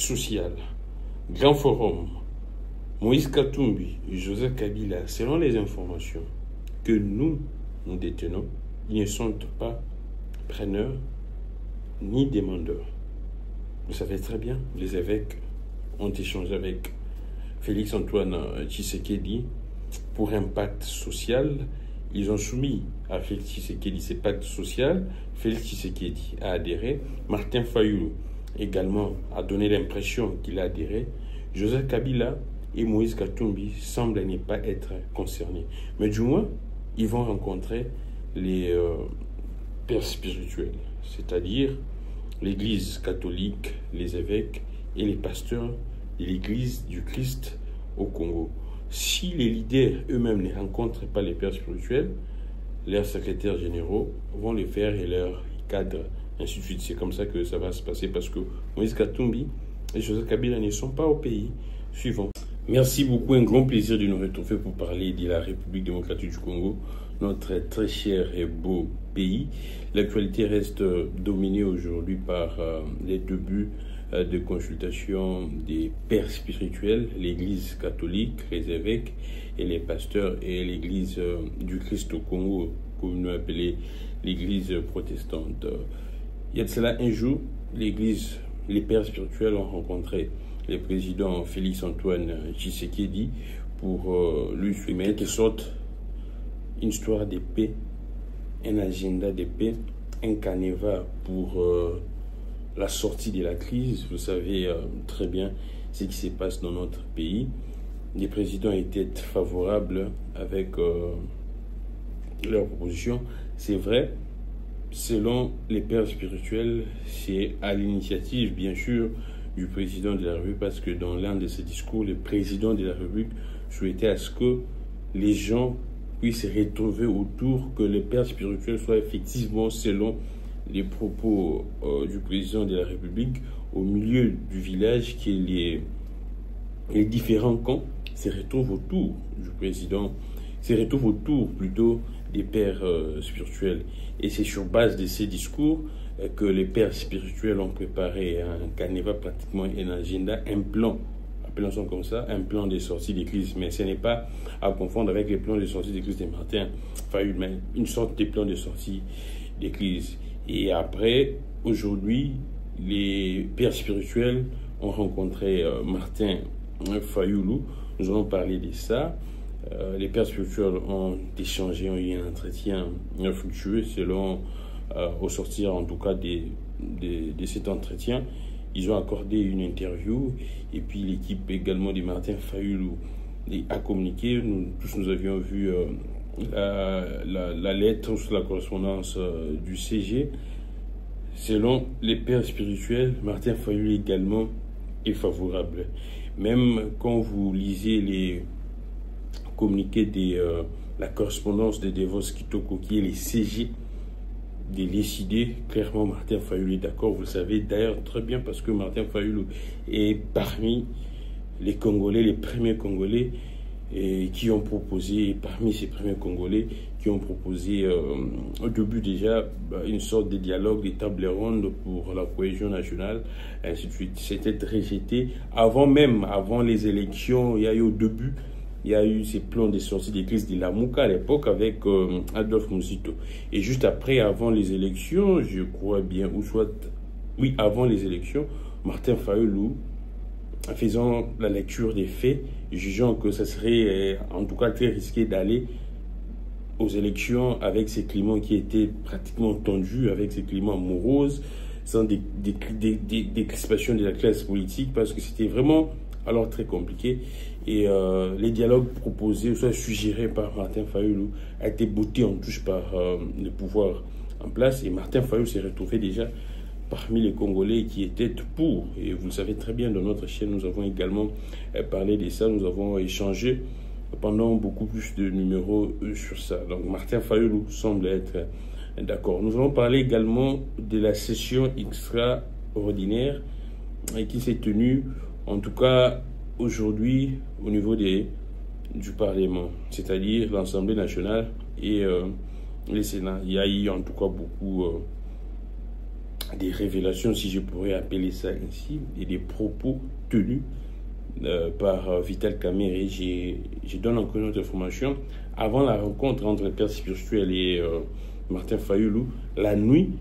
social, grand forum, Moïse Katumbi et Joseph Kabila, selon les informations que nous détenons, ils ne sont pas preneurs ni demandeurs. Vous savez très bien, les évêques ont échangé avec Félix-Antoine Tshisekedi pour un pacte social. Ils ont soumis à Félix Tshisekedi ce pacte social. Félix Tshisekedi a adhéré. Martin Fayulu également a donné l'impression qu'il a adhéré. Joseph Kabila et Moïse Katumbi semblent ne pas être concernés. Mais du moins, ils vont rencontrer les pères spirituels, c'est-à-dire l'Église catholique, les évêques et les pasteurs de l'Église du Christ au Congo. Si les leaders eux-mêmes ne rencontrent pas les pères spirituels, leurs secrétaires généraux vont les faire et leurs cadres, ainsi de suite. C'est comme ça que ça va se passer parce que Moïse Katumbi et Joseph Kabila ne sont pas au pays suivant. Merci beaucoup, un grand plaisir de nous retrouver pour parler de la République démocratique du Congo, notre très cher et beau pays. L'actualité reste dominée aujourd'hui par les débuts de consultation des pères spirituels, l'Église catholique, les évêques et les pasteurs et l'Église du Christ au Congo, comme nous appelons l'Église protestante. Il y a de cela un jour, les pères spirituels ont rencontré le président Félix-Antoine Tshisekedi pour lui soumettre de sorte une histoire de paix, un agenda de paix, un canevas pour la sortie de la crise. Vous savez très bien ce qui se passe dans notre pays. Les présidents étaient favorables avec leurs propositions. C'est vrai, selon les pères spirituels, c'est à l'initiative, bien sûr, du président de la République, parce que dans l'un de ses discours, le président de la République souhaitait à ce que les gens puissent se retrouver autour, que les pères spirituels soient effectivement, selon les propos du président de la République, au milieu du village, que les différents camps se retrouvent autour du président, se retrouvent autour plutôt des pères spirituels. Et c'est sur base de ces discours que les pères spirituels ont préparé un canevas, pratiquement un agenda, un plan, appelons-le comme ça, un plan de sortie des crises. Mais ce n'est pas à confondre avec les plans de sortie des crises de Martin Fayulu, mais une sorte de plan de sortie des crises. Et après, aujourd'hui, les pères spirituels ont rencontré Martin Fayulu. Nous allons parler de ça. Les pères spirituels ont échangé, ont eu un entretien fructueux selon, au sortir en tout cas de cet entretien. Ils ont accordé une interview et puis l'équipe également de Martin Fayulu a communiqué. Nous tous nous avions vu la lettre sur la correspondance du CG. Selon les pères spirituels, Martin Fayulu également est favorable. Même quand vous lisez les communiqués de la correspondance de Devos Kitoko, qui est les CG, de décider, clairement Martin Fayulu est d'accord. Vous le savez d'ailleurs très bien parce que Martin Fayulu est parmi les Congolais, les premiers Congolais qui ont proposé, parmi ces premiers Congolais qui ont proposé au début déjà une sorte de dialogue, de table ronde pour la cohésion nationale, ainsi de suite. C'était rejeté avant les élections. Il y a eu au début, il y a eu ces plans de sortie des crises de la Mouka à l'époque avec Adolphe Muzito. Et juste après, avant les élections, je crois bien, ou soit, oui, avant les élections, Martin Fayulu, faisant la lecture des faits, jugeant que ce serait en tout cas très risqué d'aller aux élections avec ces climats qui étaient pratiquement tendus, avec ces climats moroses, sans des crispations de la classe politique, parce que c'était vraiment alors très compliqué. Et les dialogues proposés, soit suggérés par Martin Fayulu, a été botté en touche par le pouvoir en place. Et Martin Fayulu s'est retrouvé déjà parmi les Congolais qui étaient pour. Et vous le savez très bien, dans notre chaîne, nous avons également parlé de ça. Nous avons échangé pendant beaucoup plus de numéros sur ça. Donc Martin Fayulu semble être d'accord. Nous allons parler également de la session extraordinaire qui s'est tenue, en tout cas aujourd'hui, au niveau du Parlement, c'est-à-dire l'Assemblée nationale et le Sénat. Il y a eu en tout cas beaucoup des révélations, si je pourrais appeler ça ainsi, et des propos tenus par Vital Kamerhe. Je donne encore une autre information. Avant la rencontre entre les pères spirituels et Martin Fayulu, la nuit,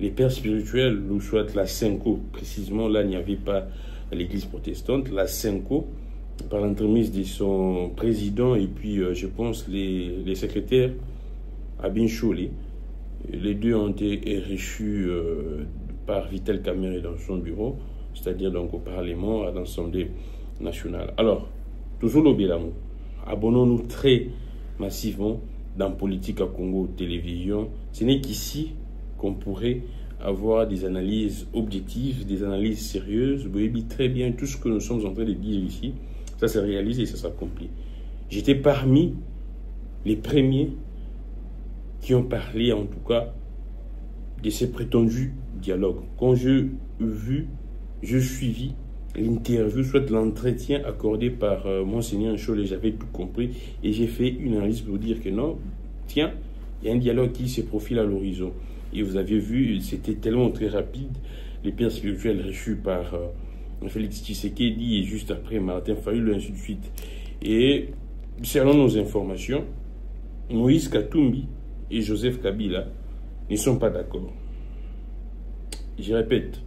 les pères spirituels, ou soit la Cinco, précisément là, il n'y avait pas l'église protestante, la Cinco, par l'entremise de son président et puis je pense les secrétaires Abin Cholé, les deux ont été reçus par Vital Kamerhe dans son bureau, c'est-à-dire donc au Parlement, à l'Assemblée nationale. Alors, toujours l'Obélamou, abonnons-nous très massivement dans Politique à Congo Télévision. Ce n'est qu'ici qu'on pourrait avoir des analyses objectives, des analyses sérieuses. Vous voyez très bien tout ce que nous sommes en train de dire ici. Ça s'est réalisé et ça s'accomplit. J'étais parmi les premiers qui ont parlé, en tout cas, de ces prétendus dialogues. Quand j'ai suivi l'interview, soit l'entretien accordé par Monseigneur Cholé, j'avais tout compris et j'ai fait une analyse pour dire que non, tiens, il y a un dialogue qui se profile à l'horizon. Et vous avez vu, c'était tellement très rapide, les pères spirituels reçus par Félix Tshisekedi et juste après Martin Fayulu, ainsi de suite. Et selon nos informations, Moïse Katumbi et Joseph Kabila ne sont pas d'accord. Je répète,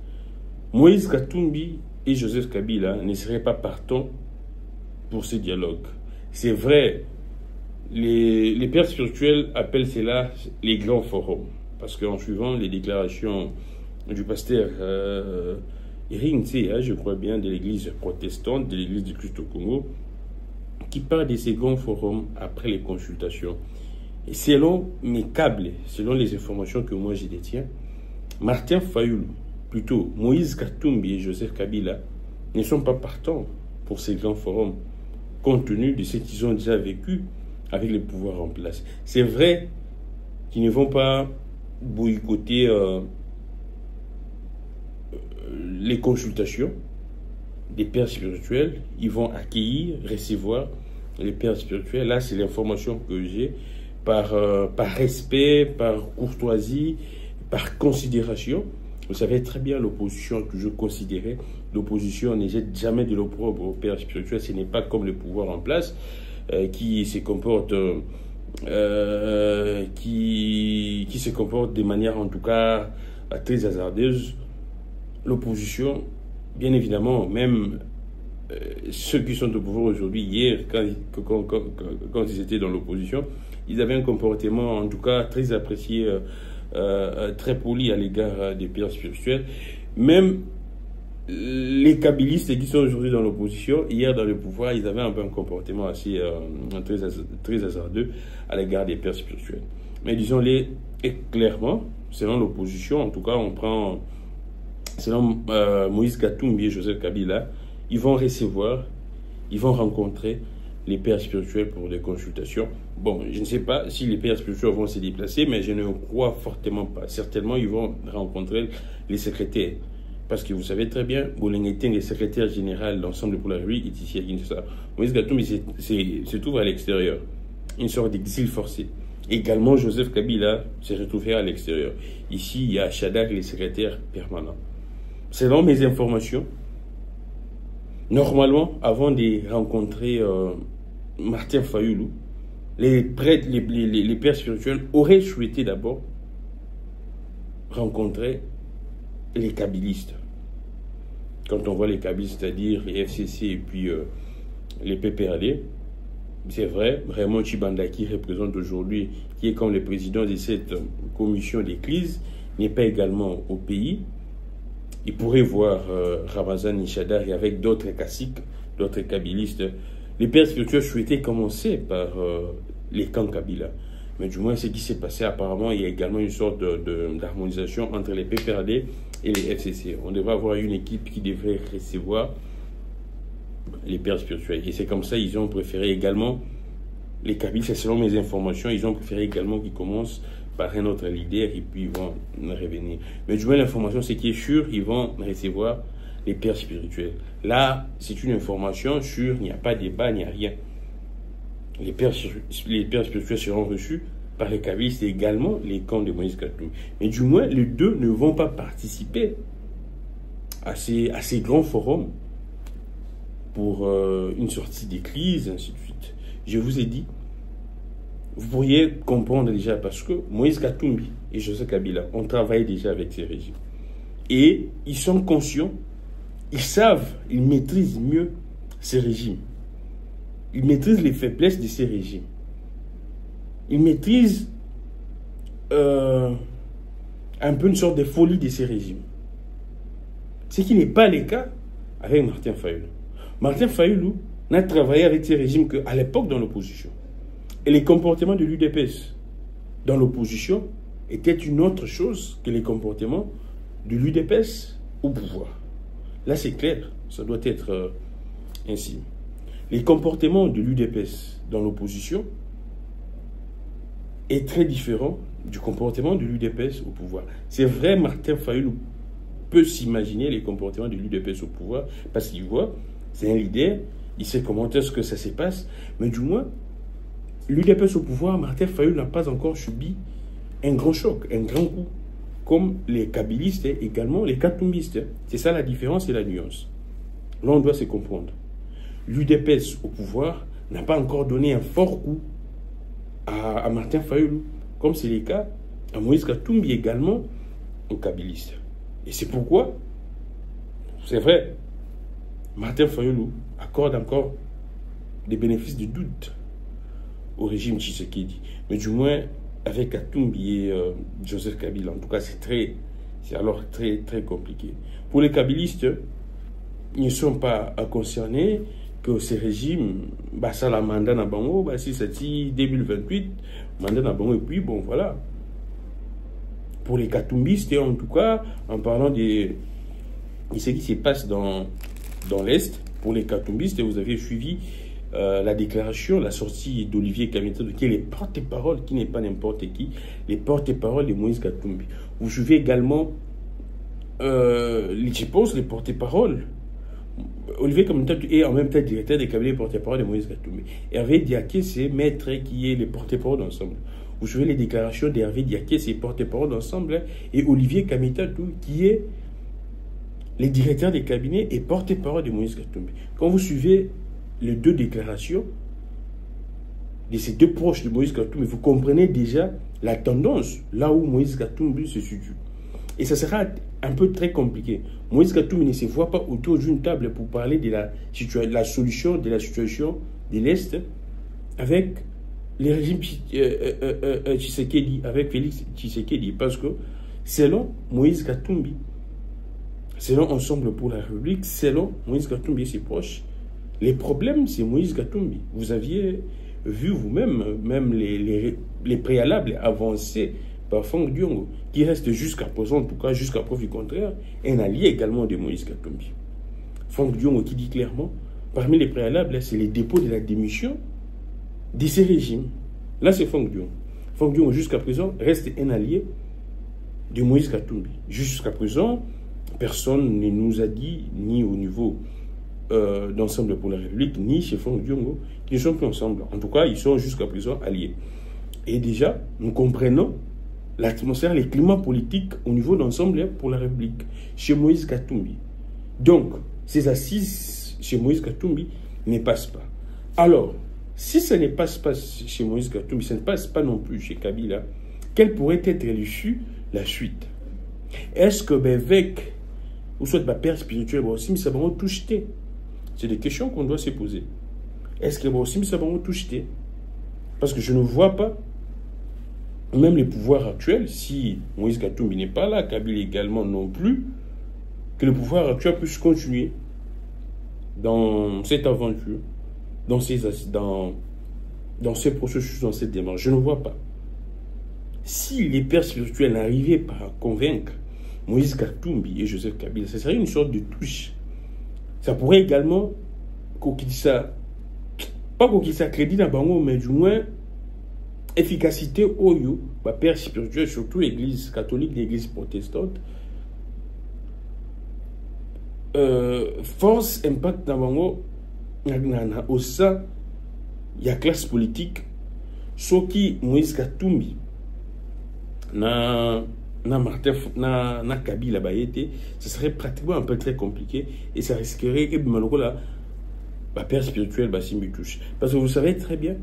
Moïse Katumbi et Joseph Kabila ne seraient pas partants pour ce dialogue. C'est vrai, les pères spirituels appellent cela les grands forums. Parce qu'en suivant les déclarations du pasteur Eric Ntsea, je crois bien, de l'église protestante, de l'église du Christ au Congo, qui parle de ces grands forums après les consultations. Et selon mes câbles, selon les informations que moi je détiens, Martin Fayulu, plutôt Moïse Katumbi et Joseph Kabila, ne sont pas partants pour ces grands forums, compte tenu de ce qu'ils ont déjà vécu avec les pouvoirs en place. C'est vrai qu'ils ne vont pas boycotter les consultations des pères spirituels. Ils vont accueillir, recevoir les pères spirituels. Là, c'est l'information que j'ai par respect, par courtoisie, par considération. Vous savez très bien, l'opposition que je considérais, l'opposition ne jette jamais de l'opprobre aux pères spirituels. Ce n'est pas comme le pouvoir en place qui se comporte qui se comporte de manière en tout cas très hasardeuse. L'opposition, bien évidemment, même ceux qui sont au pouvoir aujourd'hui, hier, quand ils étaient dans l'opposition, ils avaient un comportement en tout cas très apprécié, très poli à l'égard des pères spirituels. Même les kabylistes qui sont aujourd'hui dans l'opposition, hier dans le pouvoir, ils avaient un peu un comportement assez très hasardeux à l'égard des pères spirituels. Mais disons-les clairement, selon l'opposition, en tout cas, on prend, selon Moïse Katumbi et Joseph Kabila, ils vont recevoir, ils vont rencontrer les pères spirituels pour des consultations. Bon, je ne sais pas si les pères spirituels vont se déplacer, mais je ne crois fortement pas. Certainement, ils vont rencontrer les secrétaires. Parce que vous savez très bien, Bolengeteng, le secrétaire général de l'Ensemble pour la République, est ici à Kinshasa. Moïse Katumbi se trouve à l'extérieur, une sorte d'exil forcé. Également, Joseph Kabila se retrouverait à l'extérieur. Ici, il y a Shadak, le secrétaire permanent. Selon mes informations, normalement, avant de rencontrer Martin Fayulu, les prêtres, les pères spirituels auraient souhaité d'abord rencontrer les kabylistes. Quand on voit les kabylistes, c'est-à-dire les FCC et puis les PPRD, c'est vrai, Raymond Chibanda qui représente aujourd'hui, qui est comme le président de cette commission d'église, n'est pas également au pays. Il pourrait voir Ramazan Nishadar et avec d'autres caciques, d'autres kabylistes. Les pères spirituels souhaitaient commencer par les camps Kabila. Mais du moins, ce qui s'est passé, apparemment, il y a également une sorte d'harmonisation entre les PPRD et les FCC. On devrait avoir une équipe qui devrait recevoir les pères spirituels. Et c'est comme ça, ils ont préféré également, les kabylistes, selon mes informations, ils ont préféré également qu'ils commencent par un autre leader et puis ils vont revenir. Mais du moins, l'information, c'est qui est sûr, ils vont recevoir les pères spirituels. Là, c'est une information sûre, il n'y a pas de débat, il n'y a rien. Les pères spirituels seront reçus par les kabylistes et également les camps de Moïse Katumbi. Mais du moins, les deux ne vont pas participer à ces grands forums pour une sortie d'église, ainsi de suite. Je vous ai dit, vous pourriez comprendre déjà parce que Moïse Katumbi et Joseph Kabila ont travaillé déjà avec ces régimes. Et ils sont conscients, ils savent, ils maîtrisent mieux ces régimes. Ils maîtrisent les faiblesses de ces régimes. Ils maîtrisent un peu une sorte de folie de ces régimes. Ce qui n'est pas le cas avec Martin Fayulu. Martin Fayulu n'a travaillé avec ces régimes qu'à l'époque dans l'opposition. Et les comportements de l'UDPS dans l'opposition étaient une autre chose que les comportements de l'UDPS au pouvoir. Là, c'est clair, ça doit être ainsi. Les comportements de l'UDPS dans l'opposition est très différent du comportement de l'UDPS au pouvoir. C'est vrai, Martin Fayulu peut s'imaginer les comportements de l'UDPS au pouvoir parce qu'il voit, c'est un leader, il sait comment est-ce que ça se passe, mais du moins, l'UDPS au pouvoir, Martin Fayulu n'a pas encore subi un grand choc, un grand coup, comme les kabylistes et également les katumbistes. C'est ça la différence et la nuance. Là, on doit se comprendre. L'UDPS au pouvoir n'a pas encore donné un fort coup à Martin Fayulu, comme c'est le cas à Moïse Katumbi également aux kabylistes. Et c'est pourquoi, c'est vrai, Martin Fayulu accorde encore des bénéfices de doute au régime Tshisekedi. Mais du moins, avec Katumbi et Joseph Kabila, en tout cas, c'est alors très compliqué. Pour les kabylistes, ils ne sont pas concernés que ces régimes, bah, ça la mandat na bango, bah, si c'est 2028, mandat na bango, et puis bon, voilà. Pour les katumbistes, en tout cas, en parlant de ce qui se passe dans l'Est, pour les katumbistes, vous avez suivi la déclaration, la sortie d'Olivier Kameta, qui est le porte-parole, qui n'est pas n'importe qui, les porte-parole de Moïse Katumbi. Vous suivez également, je pense, les porte-parole. Olivier Kameta est en même temps directeur des cabinets porte-parole de Moïse Katumbi. Hervé Diaké, c'est maître qui est le porte-parole d'ensemble. Vous suivez les déclarations d'Hervé Diaké, c'est porte-parole d'ensemble, et Olivier Kameta, qui est le directeur des cabinets et porte-parole de Moïse Katumbi. Quand vous suivez les deux déclarations de ces deux proches de Moïse Katumbi, vous comprenez déjà la tendance là où Moïse Katumbi se situe. Et ça sera un peu très compliqué. Moïse Katumbi ne se voit pas autour d'une table pour parler de la solution de la situation de l'Est avec les régimes Tshisekedi, avec Félix Tshisekedi, parce que selon Moïse Katumbi, selon Ensemble pour la République, selon Moïse Katumbi et ses proches, les problèmes, c'est Moïse Katumbi. Vous aviez vu vous-même, même les préalables avancés par Franck Diongo, qui reste jusqu'à présent, en tout cas jusqu'à preuve du contraire, un allié également de Moïse Katumbi. Franck Diongo qui dit clairement, parmi les préalables, c'est les dépôts de la démission de ces régimes. Là, c'est Franck Diongo. Franck Diongo, jusqu'à présent, reste un allié de Moïse Katumbi. Jusqu'à présent, personne ne nous a dit, ni au niveau d'Ensemble pour la République, ni chez Franck Diongo, qu'ils ne sont plus ensemble. En tout cas, ils sont jusqu'à présent alliés. Et déjà, nous comprenons l'atmosphère, les climats politiques au niveau d'Ensemble pour la République, chez Moïse Katumbi. Donc, ces assises chez Moïse Katumbi ne passent pas. Alors, si ça ne passe pas chez Moïse Katumbi, ça ne passe pas non plus chez Kabila, quelle pourrait être l'issue, la suite? Est-ce que avec, ou soit ma père spirituel, aussi, mais ça va tout jeter? C'est des questions qu'on doit se poser. Est-ce que aussi, ça va tout jeter? Parce que je ne vois pas, même les pouvoirs actuels, si Moïse Katumbi n'est pas là, Kabila également non plus, que le pouvoir actuel puisse continuer dans cette aventure, dans ces processus, dans cette démarche. Je ne vois pas. Si les pères spirituels n'arrivaient pas à convaincre Moïse Katumbi et Joseph Kabila, ce serait une sorte de touche. Ça pourrait également, pas qu'on crédit dans Bango, mais du moins, efficacité Oyo, père spirituel, surtout l'église catholique, l'église protestante, force, impact dans Bango, au sein, il y a classe politique, Soki Moïse Katumbi na Kabila Bayete, ce serait pratiquement un peu très compliqué et ça risquerait que la père spirituel Bassimbi touche. Parce que vous savez très bien,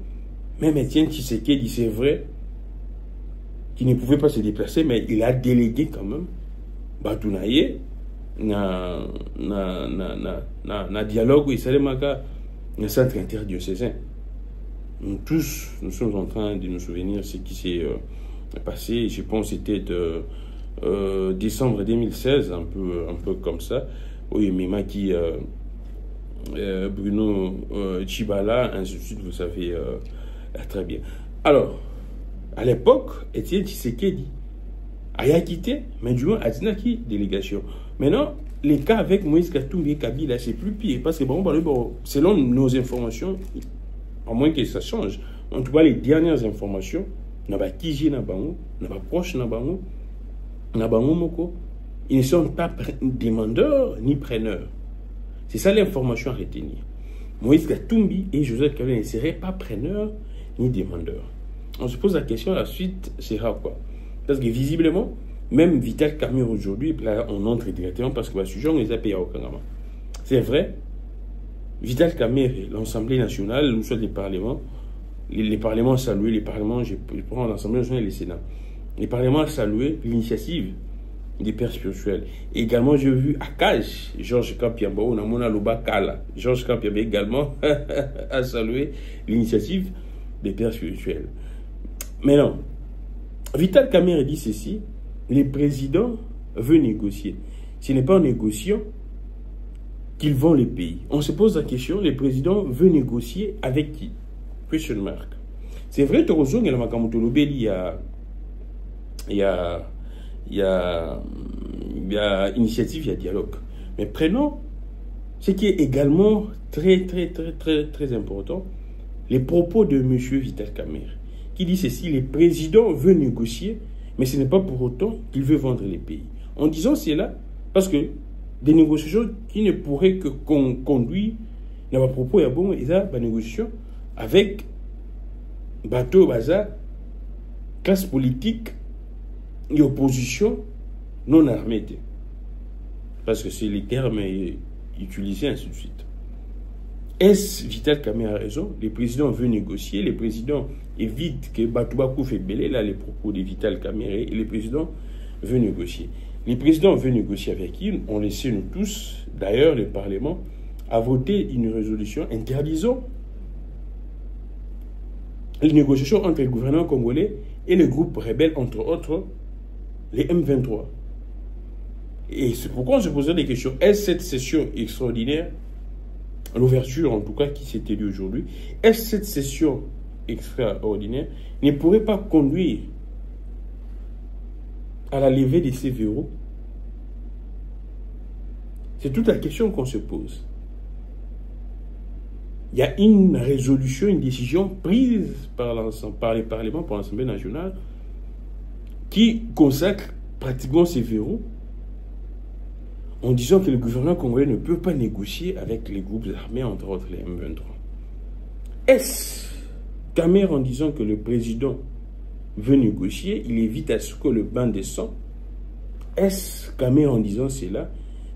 même Étienne Tshisekedi, c'est vrai qu'il ne pouvait pas se déplacer, mais il a délégué quand même Batounaye na dialogue et c'est le centre interdiocésain. Nous tous, nous sommes en train de nous souvenir de ce qui s'est passé. Je pense que c'était de décembre 2016, un peu comme ça. Oui, Mima qui Bruno Chibala, ainsi de suite, vous savez très bien. Alors, à l'époque, Étienne Tshisekedi a quitté, mais du moins a dit délégation. Maintenant, les cas avec Moïse Katumbi et Kabila, c'est plus pire. Parce que, selon nos informations, à moins que ça change, en tout cas, les dernières informations, n'a pas Kiji n'a pas proche n'a pas moko, ils ne sont pas demandeurs ni preneurs. C'est ça l'information à retenir. Moïse Katumbi et Joseph Kabila ne seraient pas preneurs ni demandeurs. On se pose la question, la suite sera quoi? Parce que visiblement, même Vital Kamerhe aujourd'hui, là on entre directement parce que le sujet on les a payés au Kangama. C'est vrai, Vital Kamerhe, l'Assemblée nationale, nous sommes les parlements salués, les parlements, je prends l'Assemblée nationale et le Sénat. Les parlements ont salué l'initiative des pères spirituels. Et également, j'ai vu Akaj, Georges Kampiamba, on a mon aloba Kala. Georges Kampiamba également a salué l'initiative des pères spirituels. Maintenant, Vital Kamerhe dit ceci, les présidents veulent négocier. Ce n'est pas en négociant qu'ils vont les pays. On se pose la question, les présidents veulent négocier avec qui? Question mark. C'est vrai, il y a initiative, il y a dialogue. Mais prenons ce qui est également très important, les propos de M. Vital Kamerhe, qui dit ceci, les présidents veulent négocier, mais ce n'est pas pour autant qu'il veut vendre les pays. En disant cela, parce que des négociations qui ne pourraient que conduire, dans ma propos, il y a bon, il y a des négociations avec bateau, bazar, classe politique et opposition non armée. Parce que c'est les termes utilisés, ainsi de suite. Est-ce Vital Kamerhe a raison? Les présidents veulent négocier, les présidents évitent que Batouba Kouf belé, là, les propos de Vital Kamerhe, et les présidents veulent négocier. Les présidents veulent négocier avec qui? On le sait, nous tous. D'ailleurs, le Parlement a voté une résolution interdisant les négociations entre le gouvernement congolais et les groupes rebelles, entre autres, les M23. Et c'est pourquoi on se posait des questions. Est-ce cette session extraordinaire, l'ouverture en tout cas qui s'est élue aujourd'hui, est-ce cette session extraordinaire ne pourrait pas conduire à la levée de ces verrous? C'est toute la question qu'on se pose. Il y a une résolution, une décision prise par les parlements, par l'Assemblée nationale, qui consacre pratiquement ces verrous en disant que le gouvernement congolais ne peut pas négocier avec les groupes armés, entre autres les M23. Est-ce Kamerhe en disant que le président veut négocier, il évite à ce que le bain descend? Est-ce Kamerhe en disant cela?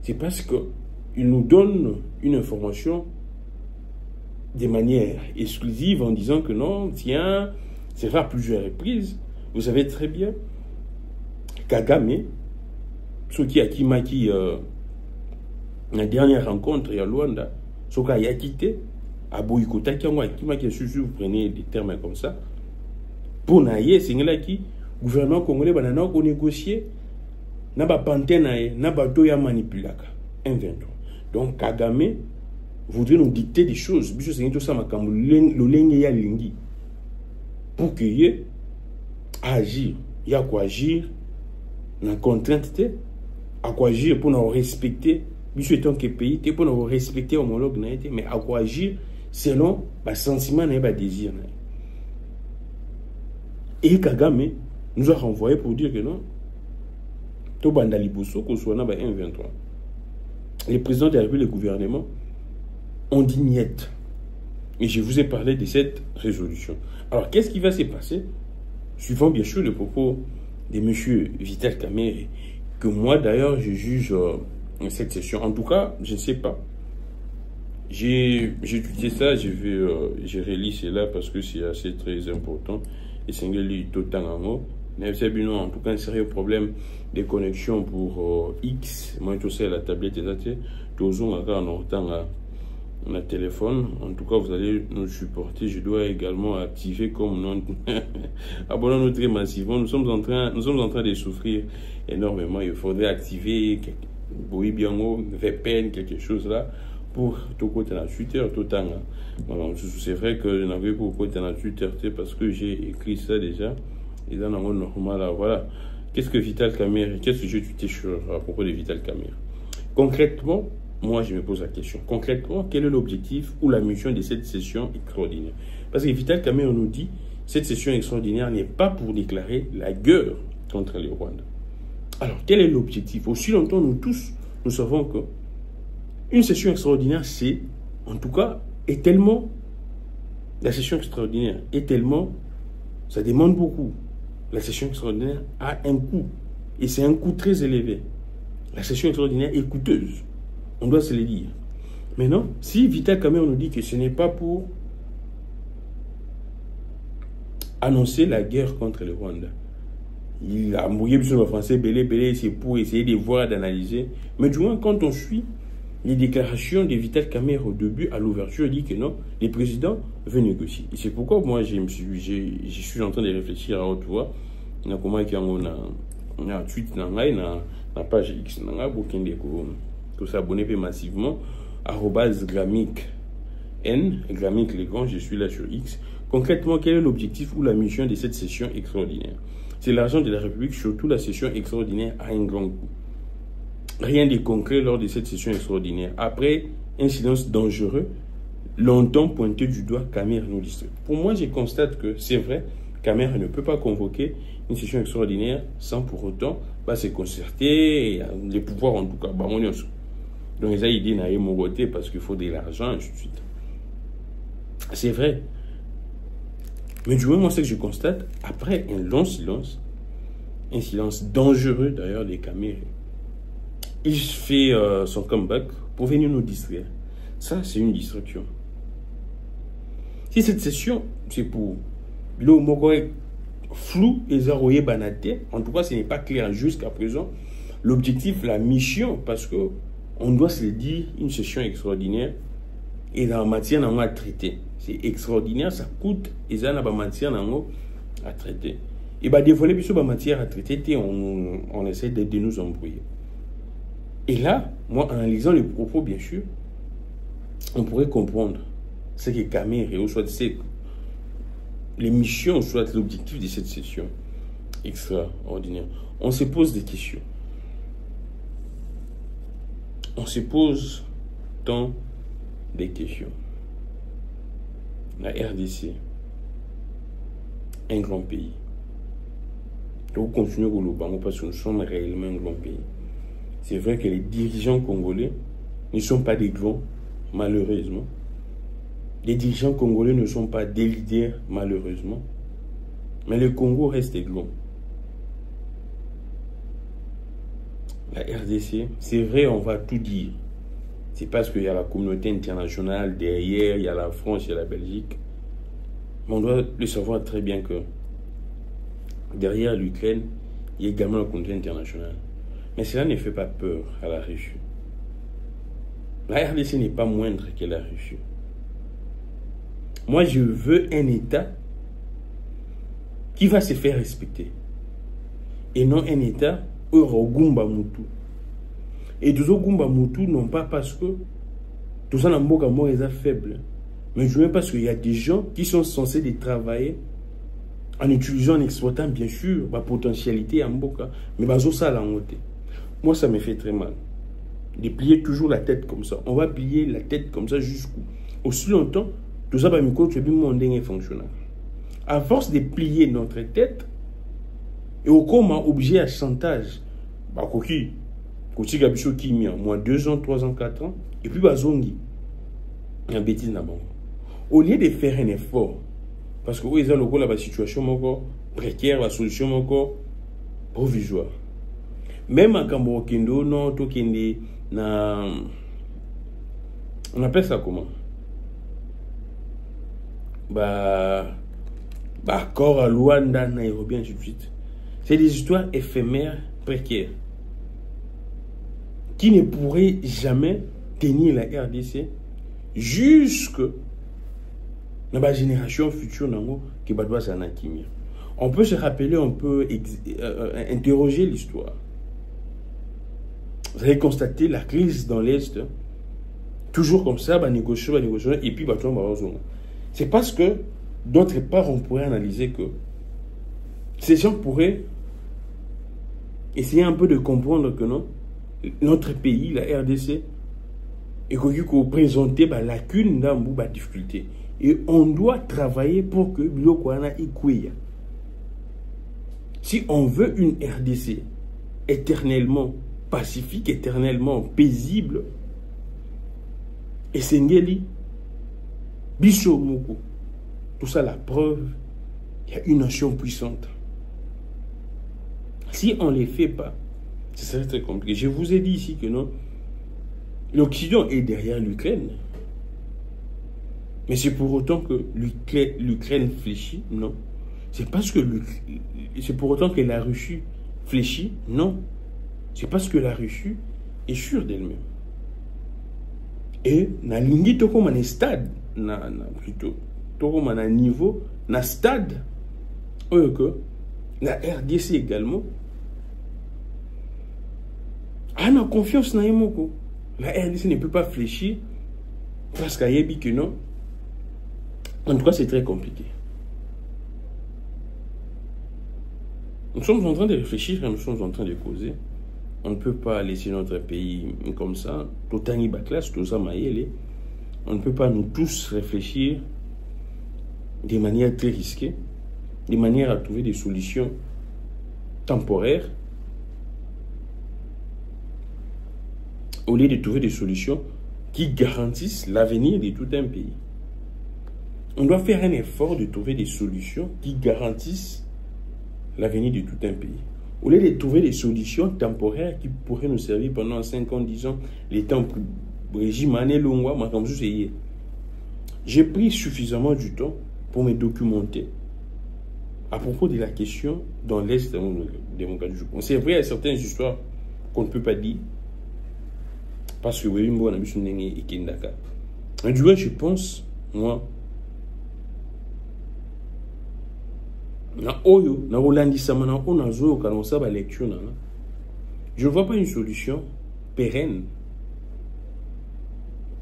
C'est parce qu'il nous donne une information de manière exclusive en disant que non, tiens, c'est à plusieurs reprises. Vous savez très bien, Kagame, ce qui a quitté la dernière rencontre à Luanda, ce qui a quitté, à Boycota, qui vous prenez des termes comme ça, pour naïe, c'est là qui, gouvernement congolais, va négocier, n'a pas panté, n'a pas doya manipulaka, M23. Donc Kagame voudrait nous dicter des choses, pour qu'il y ait à agir. Il y a quoi agir, dans la contrainte, à quoi agir pour nous respecter, étant que pays, pour nous respecter homologue, mais à quoi agir selon le sentiment et le désir. Et Kagame nous a renvoyé pour dire que non, tout bandaliboso, qu'on soit dans le M23. Les présidents de la République et le gouvernement ont dit niet. Mais je vous ai parlé de cette résolution. Alors, qu'est-ce qui va se passer? Suivant bien sûr le propos de M. Vital Kamerhe, que moi d'ailleurs je juge cette session. En tout cas, je ne sais pas. J'ai étudié ça, j'ai relis cela parce que c'est assez très important. Et c'est tout en en tout cas, un sérieux problème de connexion pour X. Moi, je sais la tablette est toujours en temps on a téléphone. En tout cas, vous allez nous supporter. Je dois également activer comme non. Abonnons-nous très massivement. Nous sommes en train de souffrir énormément. Il faudrait activer VPN, quelque chose là, pour tout côté dans Twitter, tout temps. C'est vrai que je n'avais pas beaucoup dans Twitter parce que j'ai écrit ça déjà. Et dans le monde normal, voilà. Qu'est-ce que Vital Kamerhe, qu'est-ce que j'ai tweeté à propos de Vital Kamerhe? Concrètement, moi, je me pose la question. Concrètement, quel est l'objectif ou la mission de cette session extraordinaire? Parce que Vital Kamerhe nous dit cette session extraordinaire n'est pas pour déclarer la guerre contre le Rwanda. Alors, quel est l'objectif? Aussi longtemps, nous tous, nous savons que une session extraordinaire, c'est, en tout cas, est tellement, la session extraordinaire est tellement, ça demande beaucoup. La session extraordinaire a un coût. Et c'est un coût très élevé. La session extraordinaire est coûteuse. On doit se le dire. Maintenant, si Vital Kamerhe nous dit que ce n'est pas pour annoncer la guerre contre le Rwanda, il a mouillé sur le français, belé, c'est pour essayer de voir, d'analyser. Mais du moins, quand on suit les déclarations de Vital Kamerhe au début, à l'ouverture, il dit que non, les présidents veulent négocier. Et c'est pourquoi moi, je suis en train de réfléchir à haute voix. On a comment on a un tweet dans la page X, on a beaucoup de s'abonner massivement. @Gramic N, Gramic les grands, je suis là sur X. Concrètement, quel est l'objectif ou la mission de cette session extraordinaire? C'est l'argent de la République, surtout la session extraordinaire a un grand coût. Rien de concret lors de cette session extraordinaire. Après un silence dangereux, longtemps pointé du doigt, Kamerhe nous distrait. Pour moi, je constate que c'est vrai, Kamerhe ne peut pas convoquer une session extraordinaire sans pour autant se concerter, les pouvoirs en tout cas. Donc, ils ont idée d'aller mon côté parce qu'il faut de l'argent, et ainsi de suite. C'est vrai. Mais du moins, moi, ce que je constate, après un long silence, un silence dangereux d'ailleurs des Kamerhe, il fait son comeback pour venir nous distraire. Ça, c'est une distraction. Si cette session, c'est pour le mot flou et zaroye banaté, en tout cas, ce n'est pas clair jusqu'à présent. L'objectif, la mission, parce que on doit se le dire, une session extraordinaire et dans la matière à traiter. C'est extraordinaire, ça coûte et ça n'a pas matière à traiter. Et bah dévoiler plus la matière à traiter, on essaie de nous embrouiller. Et là, moi, en analysant les propos, bien sûr, on pourrait comprendre ce que Kamerhe, ou soit les missions, soit l'objectif de cette session extraordinaire. On se pose des questions. On se pose tant des questions. La RDC, un grand pays. Et vous continuez au Lubango parce que nous sommes réellement un grand pays. C'est vrai que les dirigeants congolais ne sont pas des grands, malheureusement. Les dirigeants congolais ne sont pas des leaders, malheureusement. Mais le Congo reste grand. La RDC, c'est vrai, on va tout dire. C'est parce qu'il y a la communauté internationale derrière, il y a la France, il y a la Belgique. Mais on doit le savoir très bien que derrière l'Ukraine, il y a également la communauté internationale. Mais cela ne fait pas peur à la Russie. La RDC n'est pas moindre que la Russie. Moi, je veux un État qui va se faire respecter. Et non un État où Gumba Moutou. Et tous les Gumba Moutou, non pas parce que tout ça n'a pas faible. Mais je veux parce qu'il y a des gens qui sont censés de travailler en utilisant, en exploitant bien sûr ma potentialité en Mboka. Mais ça la montée. Moi, ça me fait très mal. De plier toujours la tête comme ça. On va plier la tête comme ça jusqu'où? Aussi longtemps, tout ça va me coûter du monde fonctionnel. À force de plier notre tête, et au coma obligé à chantage, bah, koki, gabiso kimia, moins 2 ans, 3 ans, 4 ans, et puis bazongi, un bêtise na bango. au lieu de faire un effort, parce que où ils ont la situation précaire, la solution provisoire. Même à Kambokendo, non, Tokende, on appelle ça comment? Accord à Luanda, Nairobi, ainsi de suite. C'est des histoires éphémères, précaires, qui ne pourraient jamais tenir la RDC jusque dans la génération future qui doit s'en acquérir. On peut se rappeler, on peut interroger l'histoire. Vous allez constater la crise dans l'Est, toujours comme ça, négocier, et puis c'est parce que d'autre part, on pourrait analyser que ces gens pourraient essayer un peu de comprendre que non, notre pays, la RDC, est présenter la lacune dans la difficulté. Et on doit travailler pour que Bilokwana Ikuya. Si on veut une RDC éternellement pacifique, éternellement paisible, et Sengeli, Bicho Moko, tout ça la preuve, il y a une nation puissante. Si on ne les fait pas, ce serait très compliqué. Je vous ai dit ici que non, l'Occident est derrière l'Ukraine. Mais c'est pour autant que l'Ukraine fléchit? Non. C'est parce que c'est pour autant que la Russie fléchit? Non. C'est parce que la Russie est sûre d'elle-même. Et na lingi toko man stade plutôt toko man niveau na stade que la RDC également a na confiance na yemoko. La RDC ne peut pas fléchir parce qu'il y a que non. En tout cas, c'est très compliqué. Nous sommes en train de réfléchir, nous sommes en train de causer. On ne peut pas laisser notre pays comme ça. On ne peut pas nous tous réfléchir de manière très risquée, de manière à trouver des solutions temporaires, au lieu de trouver des solutions qui garantissent l'avenir de tout un pays. On doit faire un effort de trouver des solutions qui garantissent l'avenir de tout un pays. Au lieu de trouver des solutions temporaires qui pourraient nous servir pendant 5 ans, 10 ans, les temps régime année longue, j'ai pris suffisamment du temps pour me documenter à propos de la question dans l'Est démocratique. C'est vrai, il y a certaines histoires qu'on ne peut pas dire parce que oui, moi, on a vu son et Kendaka. Et du coup, je pense, moi, je ne vois pas une solution pérenne.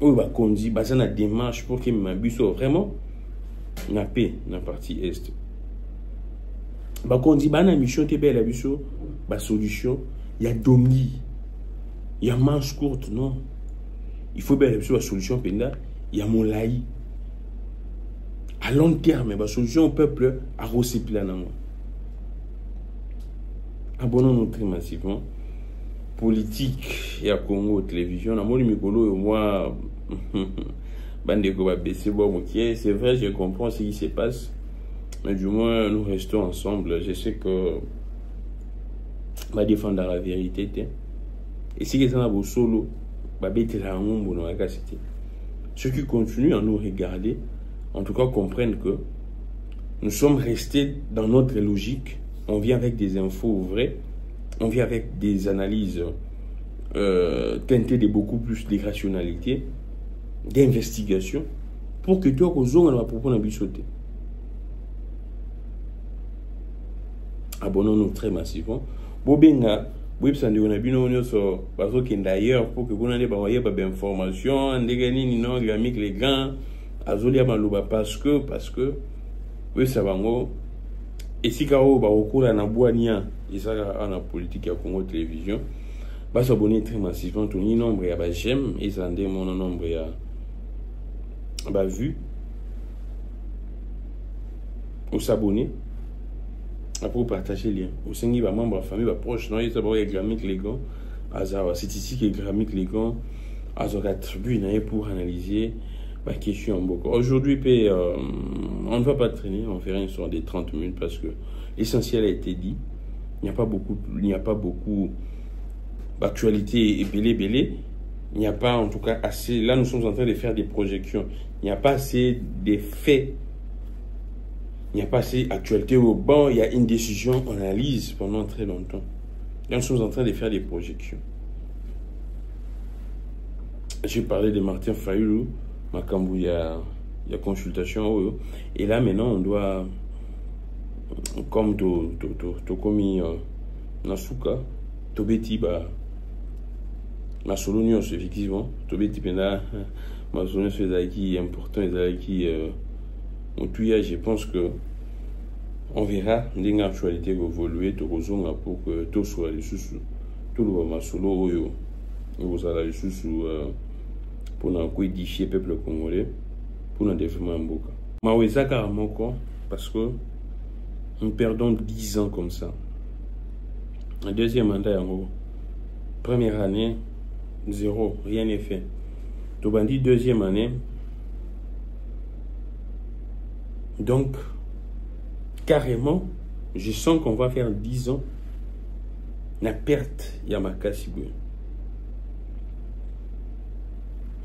On va conduire une démarche pour que Mabuso vraiment na paix dans la partie est. Ba conduire une mission TB la biso ba solution, il y a domni. Il y a manche courte non. Il faut bien la solution penda, il y a mon laï. À long terme, la solution au peuple a reçu plan. Abonnons-nous très massivement. Politique et à Congo télévision. C'est vrai, je comprends ce qui se passe. Mais du moins, nous restons ensemble. Je sais que va défendre la vérité. Et si les gens ont solo, ceux qui continuent à nous regarder, en tout cas, comprennent que nous sommes restés dans notre logique. On vient avec des infos vraies, on vient avec des analyses teintées de beaucoup plus de rationalité, d'investigation, pour que toi, on va proposer un sauter. Abonnons-nous très massivement. Bobenga, d'ailleurs, pour que vous n'ayez pas des informations, les grands. Parce que oui, ça va et si vous avez un boania et ça en politique à Congo télévision, va s'abonner très massivement. Tout le nombre à j'aime et ça mon nombre à vu ou s'abonner pour partager les liens. Au sein de membre de la famille proche, non, il y a gramique les gants, c'est ici que gramique les gants, à attribué pour analyser. ma question beaucoup. Aujourd'hui, on ne va pas traîner, on fait rien sur des 30 minutes parce que l'essentiel a été dit. Il n'y a pas beaucoup d'actualité et belé. Il n'y a pas en tout cas assez. Là, nous sommes en train de faire des projections. Il n'y a pas assez de faits. Il n'y a pas assez d'actualité au banc. Il y a une décision, on analyse pendant très longtemps. Là, nous sommes en train de faire des projections. J'ai parlé de Martin Fayulu, Makambu, il y a consultation. Et là, maintenant, on doit, comme Tokomi Nasuka, Tobeti, ma solution, effectivement, Tobeti, ma solution, c'est important, je pense que on verra l'actualité évoluer pour que tout soit les sous, tout le monde solo, vous allez les sous pour édifier le peuple congolais, pour le développement Mboka. Maweza Karamoko, parce que nous perdons 10 ans comme ça. Un deuxième mandat, première année, 0, rien n'est fait. Tobandi, deuxième année. Donc, carrément, je sens qu'on va faire 10 ans. La perte, Yamaka Siboué.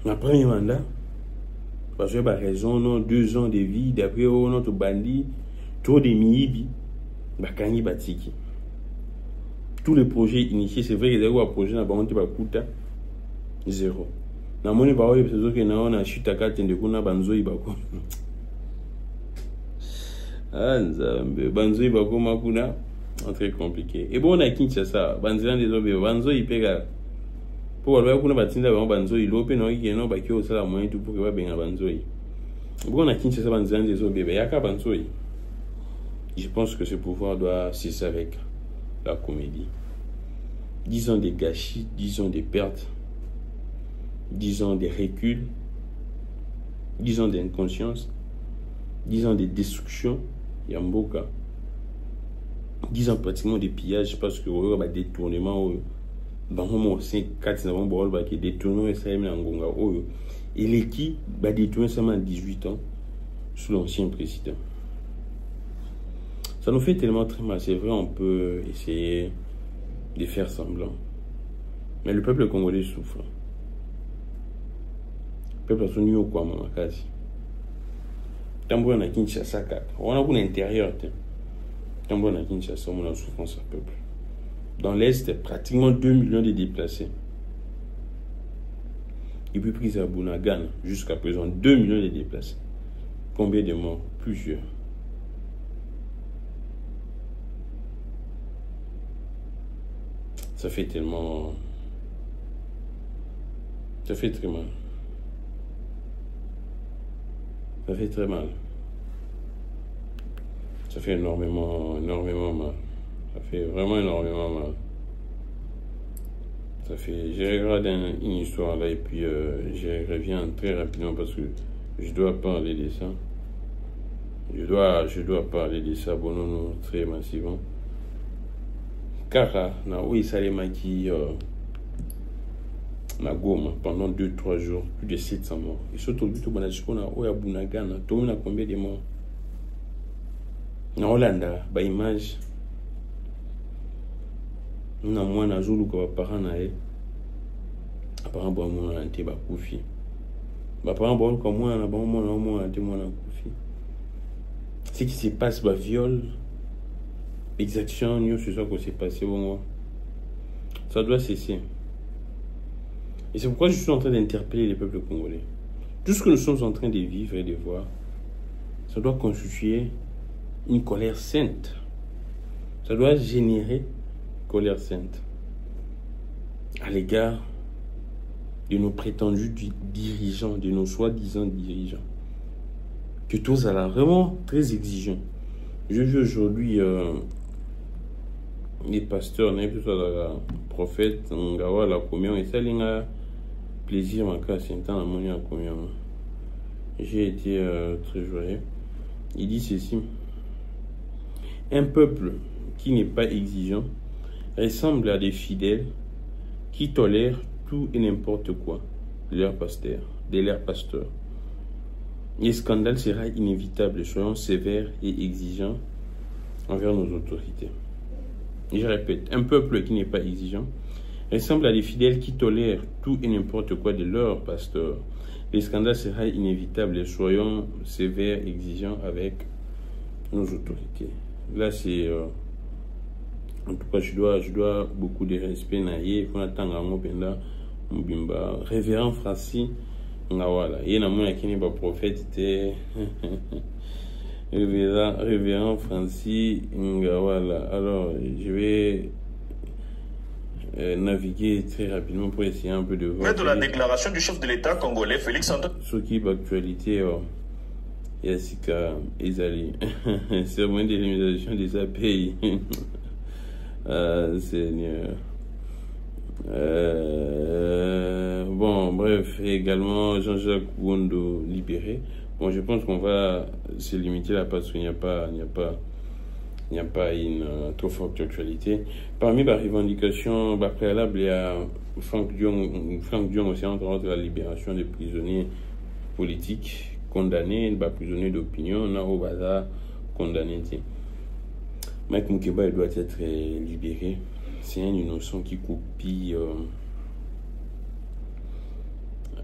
Ma premier mandat, parce que par raison, non, 2 ans de vie, d'après, notre bandit, trop de miibi, bakani batiki. Tous les projets initiés, c'est vrai qu'il y a un projet, n'a pas monté par Kouta, 0. Na moni ba oyo peso ke na ona chita katende kuna banzoi bako. Nzambe banzoi bako makuna, très compliqué. Et bon on a Kinshasa, banzela des obe, banzoi pega. Pour aller kuna batinda ba banzoi lope no ikeno ba kyo sala moyen tout pour que ba benga banzoi. Bon on a Kinshasa banzela des obe, yaka banzoi. Je pense que ce pouvoir doit cesser avec la comédie. 10 ans de gâchis, 10 ans de pertes. 10 ans de recul, 10 ans d'inconscience, 10 ans de destruction, Yamboka, 10 ans pratiquement de pillage parce que il y a des détournements, dans 5, 4, qui détournent et l'équipe va détourner seulement 18 ans sous l'ancien président. Ça nous fait tellement très mal, c'est vrai, on peut essayer de faire semblant. Mais le peuple congolais souffre. Le peuple a son niveau quoi, maman, quasi. Tambour na Kinshasa, on a un intérieur. Tambour na Kinshasa, on a souffrance à peuple. Dans l'Est, pratiquement 2 millions de déplacés. Et puis prise à Bunagana, jusqu'à présent, 2 millions de déplacés. Combien de morts? Plusieurs. Ça fait tellement... Ça fait très mal. Ça fait très mal. Ça fait énormément mal. Ça fait vraiment énormément mal. Ça fait... Je regarde une histoire là et puis je reviens très rapidement parce que je dois parler de ça. Je dois parler de ça, bon, non, très massivement. Car na oui, ça les maquille na Goma pendant 2-3 jours, plus de 700 morts. Et surtout, tout le monde a Bunagana, tout le monde a combien de morts? Na Hollanda, ba image. Na moi na Zulu ko parents na e. Apparemment bon moi na te ba kufi. Ba parents bon comme moi na bon moi na te moi na kufi. Ce qui se passe, bah, viol, exaction, c'est ça qui s'est passé au moins. Ça doit cesser. Et c'est pourquoi je suis en train d'interpeller les peuples congolais. Tout ce que nous sommes en train de vivre et de voir, ça doit constituer une colère sainte. Ça doit générer une colère sainte à l'égard de nos prétendus dirigeants, de nos soi-disant dirigeants. Que tous à la vraiment très exigeants. Je vis aujourd'hui les pasteurs, les prophètes, la communion, et ça, il y a plaisir, ma casse, c'est un temps à communion. J'ai été très joyeux. Il dit ceci: un peuple qui n'est pas exigeant ressemble à des fidèles qui tolèrent tout et n'importe quoi de leurs pasteurs. Les scandales sera inévitable. Soyons sévères et exigeants envers nos autorités. Je répète, un peuple qui n'est pas exigeant ressemble à des fidèles qui tolèrent tout et n'importe quoi de leur pasteur. Les scandales sera inévitable. Soyons sévères et exigeants avec nos autorités. Là, c'est... en tout cas, je dois beaucoup de respect. Révérend Francis Ngawala. Il y a un prophète. Révérend Francis Ngawala. Alors, je vais naviguer très rapidement pour essayer un peu de voir. De la déclaration du chef de l'État congolais, Félix Antoine. Ce qui est l'actualité, Yassika Ezali. C'est moins de l'imitation des API. Seigneur. Bon, bref, également Jean-Jacques Wondo libéré. Bon, je pense qu'on va se limiter là parce qu'il n'y a pas une trop forte actualité. Parmi les revendications préalables, il y a Franck Dion aussi entre la libération des prisonniers politiques condamnés, des prisonniers d'opinion, on a au bazar condamné. Mike Moukeba doit être libéré. C'est un innocent qui copie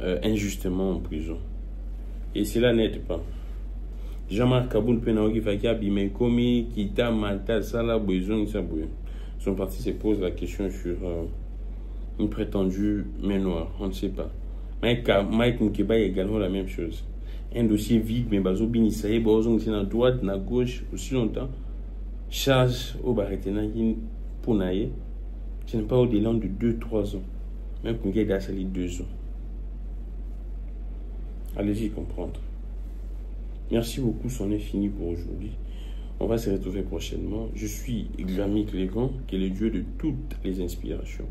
injustement en prison. Et cela n'aide pas. Jean-Marc Kaboul Penaoki Fakiabi Mekomi Kita Mata Sala Boizon Saboué. Son parti se pose la question sur une prétendue main noire. On ne sait pas. Mike Moukeba est également la même chose. Un dossier vide, mais Bazo Binisaye, Bozong, c'est à droite, à gauche, aussi longtemps. Charge au Baretena pour naïe. Ce n'est pas au-delà de 2-3 ans. Même qu'on gagne à 2 ans. Allez-y comprendre. Merci beaucoup, c'en est fini pour aujourd'hui. On va se retrouver prochainement. Je suis Grammy Clégon, qui est le Dieu de toutes les inspirations.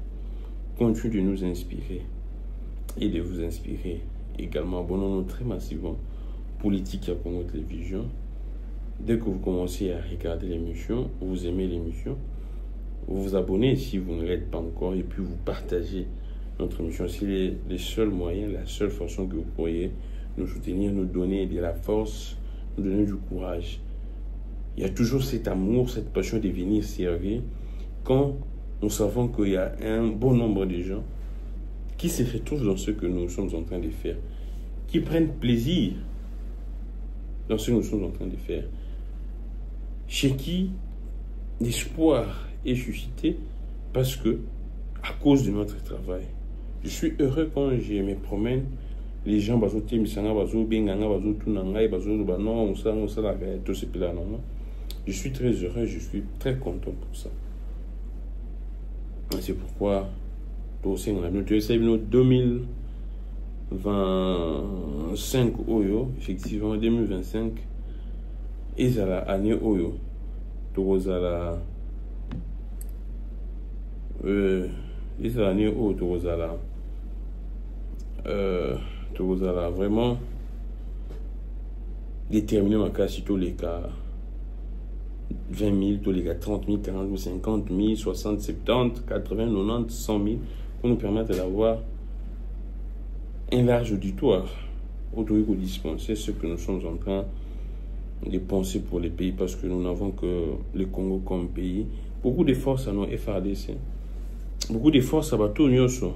Continue de nous inspirer et de vous inspirer également. Abonnons-nous très massivement. Politique à Congo Télévision. Dès que vous commencez à regarder l'émission, vous aimez l'émission, vous vous abonnez si vous ne l'êtes pas encore et puis vous partagez notre émission. C'est les seuls moyens, la seule façon que vous pourriez nous soutenir, nous donner de la force, nous donner du courage. Il y a toujours cet amour, cette passion de venir servir quand nous savons qu'il y a un bon nombre de gens qui se retrouvent dans ce que nous sommes en train de faire, qui prennent plaisir dans ce que nous sommes en train de faire, chez qui l'espoir est suscité parce que, à cause de notre travail, je suis heureux quand je me promène, les gens je suis très heureux, je suis très content pour ça. C'est pourquoi nous sommes 2025 Oyo, effectivement 2025 et ça la année Oyo. L'année où vraiment déterminer ma cas sur tous les cas 20 000, tous les cas 30 000, 40 000, 50 000, 60, 70, 80, 90, 100 000 pour nous permettre d'avoir un large auditoire autour dispenser ce que nous sommes en train de penser pour les pays parce que nous n'avons que le Congo comme pays. Beaucoup d'efforts à nos FRDC. Beaucoup d'efforts à Bato Nyoso.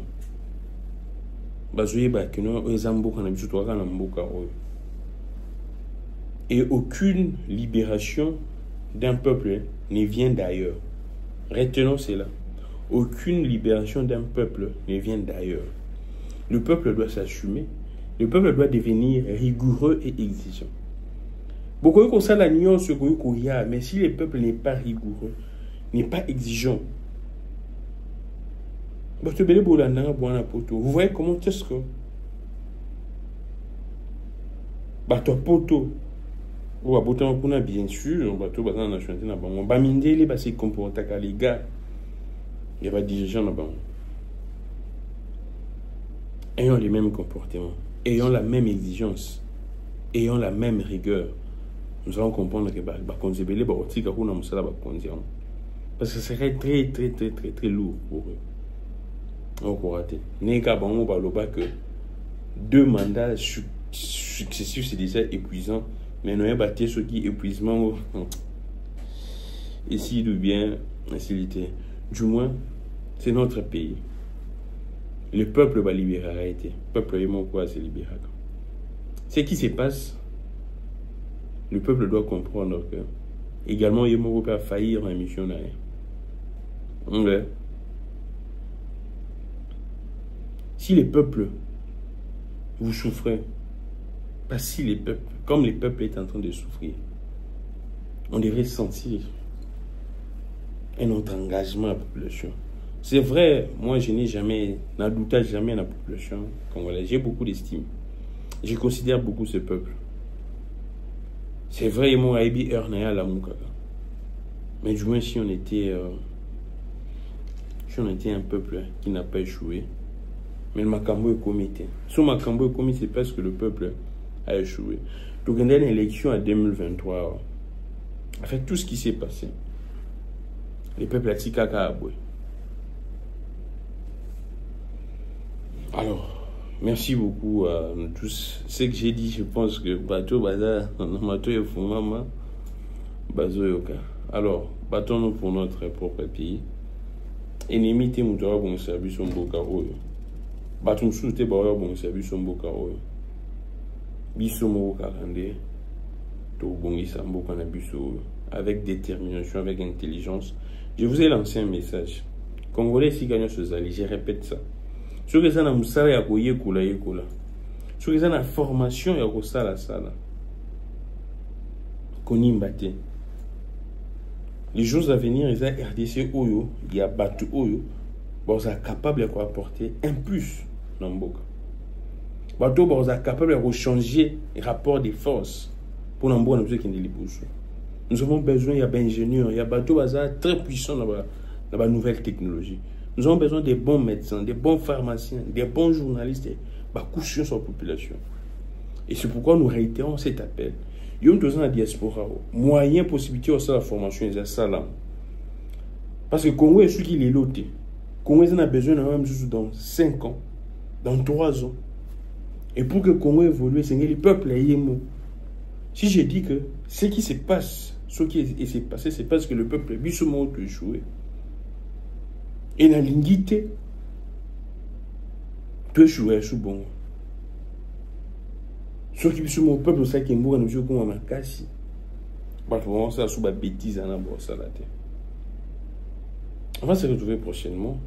Et aucune libération d'un peuple ne vient d'ailleurs. Retenons cela. Aucune libération d'un peuple ne vient d'ailleurs. Le peuple doit s'assumer. Le peuple doit devenir rigoureux et exigeant. Beaucoup comme ça la nuance que mais si le peuple n'est pas rigoureux, n'est pas exigeant, vous voyez comment est-ce que bien sûr, les gars, il y a pas de dirigeants là-bas. Ayons les mêmes comportements, ayons la même exigence, ayons la même rigueur. Nous allons comprendre que parce que ce serait très lourd pour eux. On que 2 mandats successifs, c'est déjà épuisant. Mais nous avons battu ce qui est épuisement. Ici, ou bien, du moins, c'est notre pays. Le peuple va libérer, arrêter. Le peuple est mon quoi, c'est libérer. Ce qui se passe, le peuple doit comprendre que, également, il va faillir en mission. Ouais. Si les peuples, vous souffrez, pas si les peuples, comme les peuples est en train de souffrir, on devrait sentir un autre engagement à la population. C'est vrai, moi je n'ai jamais, n'adoutage jamais la population congolaise. J'ai beaucoup d'estime. Je considère beaucoup ce peuple. C'est vrai, moi, Aibi Ernaya la Moukaka. Mais du moins, si on était un peuple qui n'a pas échoué, mais le Makambo est comité. Sur Makambo est comité, c'est parce que le peuple a échoué. Donc, il y a une élection en 2023. Avec tout ce qui s'est passé, le peuple a dit caca à boué. Alors, merci beaucoup à nous tous. Ce que j'ai dit, je pense que bateau baza, bateau est fou, maman, bazo yoka. Alors, battons-nous pour notre propre pays. Ennemi te moutoua bon service au Mbokaro. Battons sous te baoua bon service au Mbokaro. Biso mo karande, to bongisa mboka na biso avec détermination, avec intelligence. Je vous ai lancé un message. Congolais si gagnent ce zali, je répète ça. Ceux qui sont dans Moussala, il y a Koye Koula Yekola. Ceux qui sont dans la formation, il y a Kosala Sala. Konimbate. Les jours à venir, il y a RDC Oyo, il y a Batu Oyo. Bon, ils sont capables d'apporter un plus dans le Mboka. Batu, ils sont capables de changer les rapports de force pour l'emboire de ceux qui ne les poussent. Nous avons besoin, il y a des ingénieurs, il y a Batu, ils sont très puissants dans la nouvelle technologie. Nous avons besoin de bons médecins, de bons pharmaciens, de bons journalistes, de coucher sur la population. Et c'est pourquoi nous réitérons cet appel. Il y a besoin de la diaspora. Moyen, possibilité de la formation, c'est ça là. Parce que le Congo est celui qui est loté. Le Congo a besoin de même juste dans 5 ans, dans 3 ans. Et pour que le Congo évolue, c'est que le peuple est émo. Si je dis que ce qui se passe, ce qui s'est passé, c'est parce que le peuple est bissement échoué. Et la linguité peut jouer sous bon. Ceux qui sont mon peuple, c'est qui nous jouent comme un casse. Parfois, ça sous la bêtise à la bourse à la tête. On va se retrouver prochainement.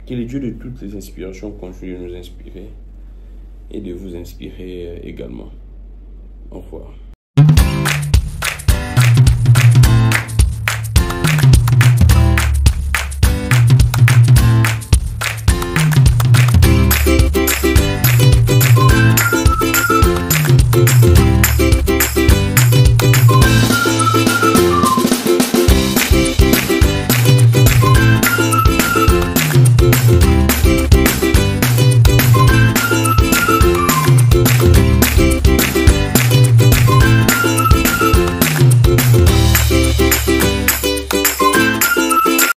Que les dieux de toutes les inspirations continuent de nous inspirer et de vous inspirer également. Au revoir.